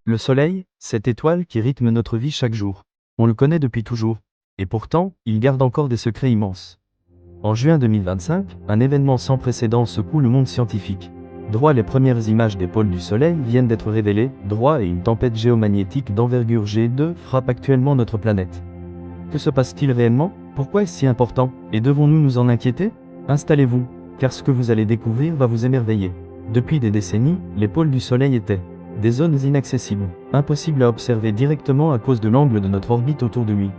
Le Soleil, cette étoile qui rythme notre vie chaque jour. On le connaît depuis toujours. Et pourtant, il garde encore des secrets immenses. En juin 2025, un événement sans précédent secoue le monde scientifique. Les premières images des pôles du Soleil viennent d'être révélées, et une tempête géomagnétique d'envergure G2 frappe actuellement notre planète. Que se passe-t-il réellement? Pourquoi est-ce si important? Et devons-nous nous en inquiéter? Installez-vous, car ce que vous allez découvrir va vous émerveiller. Depuis des décennies, les pôles du Soleil étaient des zones inaccessibles, impossibles à observer directement à cause de l'angle de notre orbite autour de lui.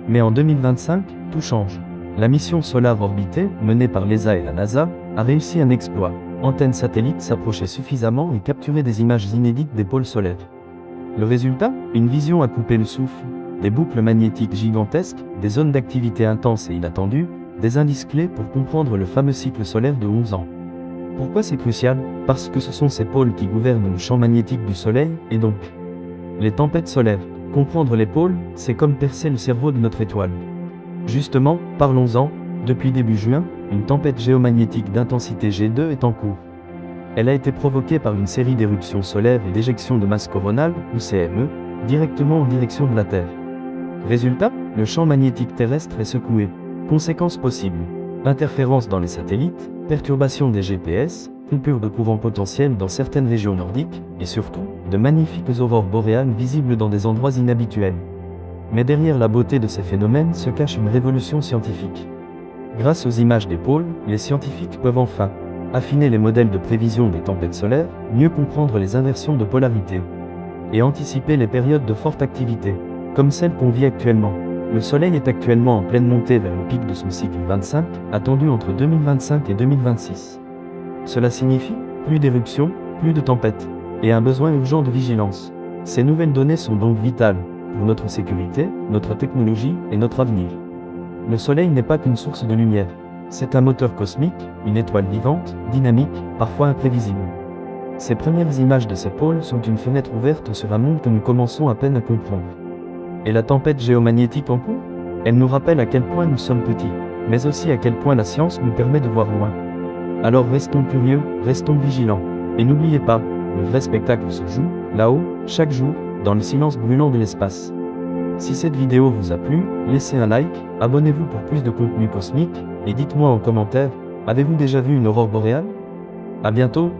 Mais en 2025, tout change. La mission Solar Orbiter, menée par l'ESA et la NASA, a réussi un exploit. Antennes satellites s'approchaient suffisamment et capturaient des images inédites des pôles solaires. Le résultat? Une vision à couper le souffle. Des boucles magnétiques gigantesques, des zones d'activité intenses et inattendues, des indices clés pour comprendre le fameux cycle solaire de 11 ans. Pourquoi c'est crucial? Parce que ce sont ces pôles qui gouvernent le champ magnétique du Soleil, et donc les tempêtes solaires. Comprendre les pôles, c'est comme percer le cerveau de notre étoile. Justement, parlons-en. Depuis début juin, une tempête géomagnétique d'intensité G2 est en cours. Elle a été provoquée par une série d'éruptions solaires et d'éjections de masse coronale, ou CME, directement en direction de la Terre. Résultat, le champ magnétique terrestre est secoué. Conséquences possibles: interférences dans les satellites, perturbations des GPS, coupures de courant potentiel dans certaines régions nordiques, et surtout, de magnifiques aurores boréales visibles dans des endroits inhabituels. Mais derrière la beauté de ces phénomènes se cache une révolution scientifique. Grâce aux images des pôles, les scientifiques peuvent enfin affiner les modèles de prévision des tempêtes solaires, mieux comprendre les inversions de polarité, et anticiper les périodes de forte activité, comme celle qu'on vit actuellement. Le Soleil est actuellement en pleine montée vers le pic de son cycle 25, attendu entre 2025 et 2026. Cela signifie plus d'éruptions, plus de tempêtes, et un besoin urgent de vigilance. Ces nouvelles données sont donc vitales pour notre sécurité, notre technologie et notre avenir. Le Soleil n'est pas qu'une source de lumière. C'est un moteur cosmique, une étoile vivante, dynamique, parfois imprévisible. Ces premières images de ces pôles sont une fenêtre ouverte sur un monde que nous commençons à peine à comprendre. Et la tempête géomagnétique en cours? Elle nous rappelle à quel point nous sommes petits, mais aussi à quel point la science nous permet de voir loin. Alors restons curieux, restons vigilants. Et n'oubliez pas, le vrai spectacle se joue, là-haut, chaque jour, dans le silence brûlant de l'espace. Si cette vidéo vous a plu, laissez un like, abonnez-vous pour plus de contenu cosmique, et dites-moi en commentaire, avez-vous déjà vu une aurore boréale? À bientôt.